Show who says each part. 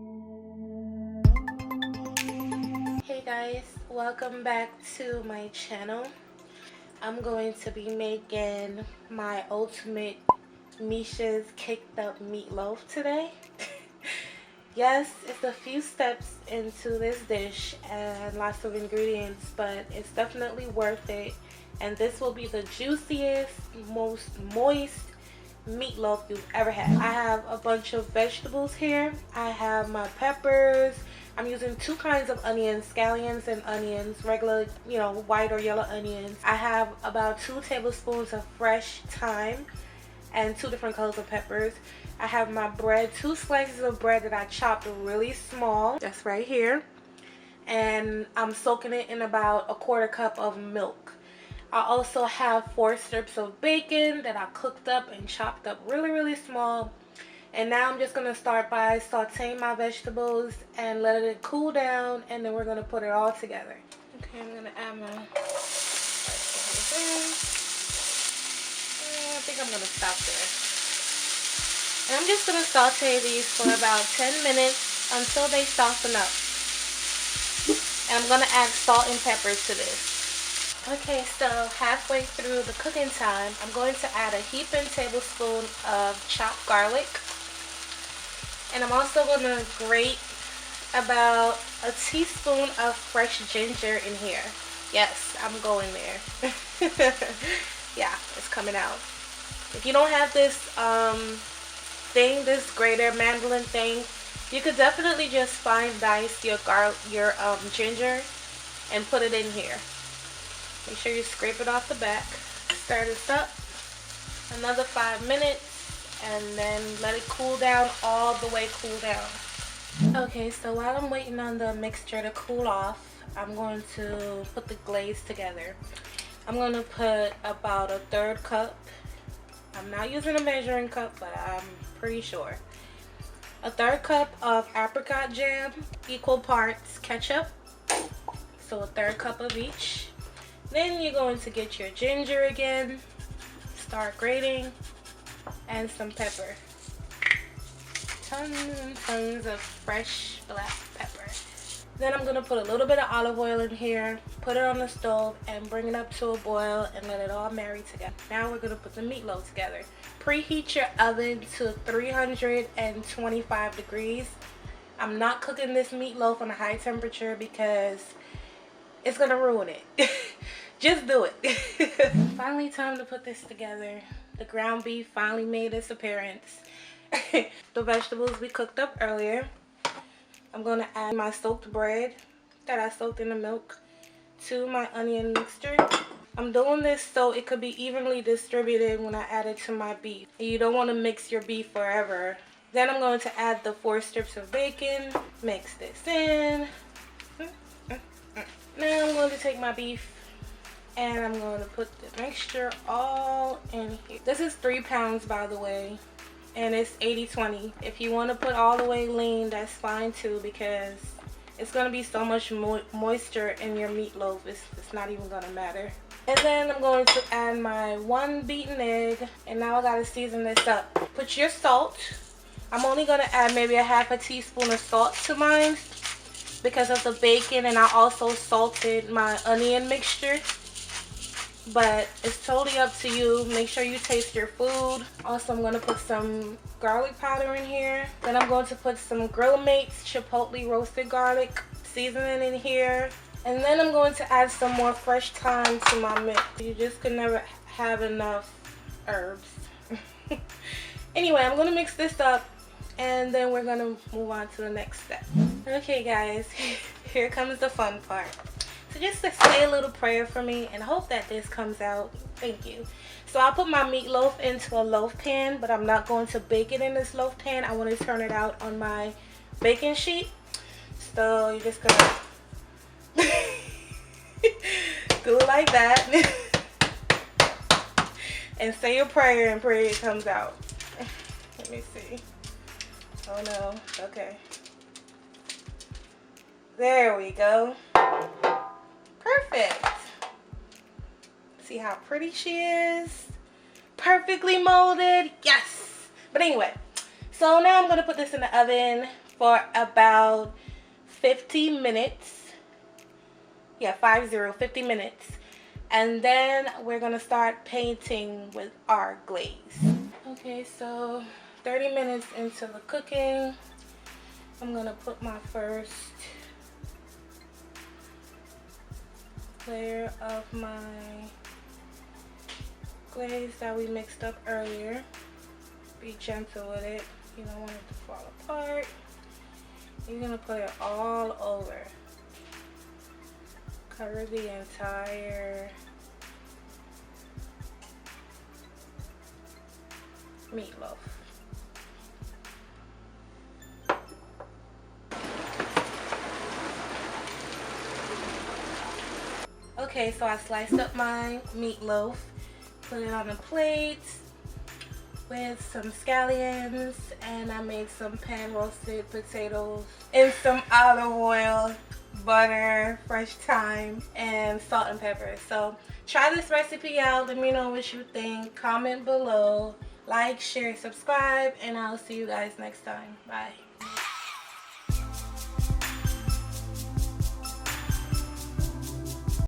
Speaker 1: Hey guys, welcome back to my channel. I'm going to be making my ultimate Mesha's kicked up meatloaf today. Yes, it's a few steps into this dish and lots of ingredients, but it's definitely worth it. And this will be the juiciest, most moist meatloaf you've ever had. I have a bunch of vegetables here. I have my peppers. I'm using two kinds of onions, scallions and onions, regular, white or yellow onions. I have about 2 tablespoons of fresh thyme and 2 different colors of peppers. I have my bread, 2 slices of bread that I chopped really small. That's right here. And I'm soaking it in about a 1/4 cup of milk. I also have 4 strips of bacon that I cooked up and chopped up really small. And now I'm just going to start by sauteing my vegetables and let it cool down, and then we're going to put it all together. Okay, I'm going to add my vegetables in. I think I'm going to stop there. And I'm just going to saute these for about 10 minutes until they soften up. And I'm going to add salt and pepper to this. Okay, so halfway through the cooking time, I'm going to add a heaping tablespoon of chopped garlic. And I'm also going to grate about a teaspoon of fresh ginger in here. Yes, I'm going there. Yeah, it's coming out. If you don't have this this grater mandolin thing, you could definitely just fine dice your ginger and put it in here. Make sure you scrape it off the back. Stir this up another 5 minutes and then let it cool down, all the way cool down. Okay, so while I'm waiting on the mixture to cool off, I'm going to put the glaze together. I'm going to put about a 1/3 cup. I'm not using a measuring cup, but I'm pretty sure. A 1/3 cup of apricot jam, equal parts ketchup, so a 1/3 cup of each. Then you're going to get your ginger again, start grating, and some pepper. Tons and tons of fresh black pepper. Then I'm going to put a little bit of olive oil in here, put it on the stove, and bring it up to a boil and let it all marry together. Now we're going to put the meatloaf together. Preheat your oven to 325 degrees. I'm not cooking this meatloaf on a high temperature because it's going to ruin it. Just do it. Finally, time to put this together. The ground beef finally made its appearance. The vegetables we cooked up earlier. I'm going to add my soaked bread that I soaked in the milk to my onion mixture. I'm doing this so it could be evenly distributed when I add it to my beef. You don't want to mix your beef forever. Then I'm going to add the 4 strips of bacon. Mix this in. Now I'm going to take my beef and I'm going to put the mixture all in here. This is 3 pounds, by the way, and it's 80-20. If you want to put all the way lean, that's fine too, because it's going to be so much moisture in your meatloaf, it's not even going to matter. And then I'm going to add my 1 beaten egg, and now I got to season this up. Put your salt. I'm only going to add maybe a 1/2 teaspoon of salt to mine because of the bacon, and I also salted my onion mixture. But it's totally up to you. Make sure you taste your food. Also, I'm going to put some garlic powder in here. Then I'm going to put some Grill Mates Chipotle roasted garlic seasoning in here. And then I'm going to add some more fresh thyme to my mix. You just could never have enough herbs. Anyway, I'm going to mix this up, and then we're going to move on to the next step. Okay guys, here comes the fun part. So just to say a little prayer for me and hope that this comes out. Thank you. So I'll put my meatloaf into a loaf pan, but I'm not going to bake it in this loaf pan. I want to turn it out on my baking sheet. So you're just gonna do it like that and say your prayer and pray it comes out. Let me see. Oh no. Okay. There we go. Perfect. See how pretty she is? Perfectly molded. Yes. But anyway, so now I'm going to put this in the oven for about 50 minutes. Yeah, 50 minutes. And then we're gonna start painting with our glaze. Okay, so 30 minutes into the cooking, I'm gonna put my first layer of my glaze that we mixed up earlier. Be gentle with it. You don't want it to fall apart. You're gonna put it all over. Cover the entire meatloaf. Okay, so I sliced up my meatloaf, put it on a plate with some scallions, and I made some pan roasted potatoes in some olive oil, butter, fresh thyme, and salt and pepper. So try this recipe out. Let me know what you think. Comment below, like, share, subscribe, and I'll see you guys next time. Bye.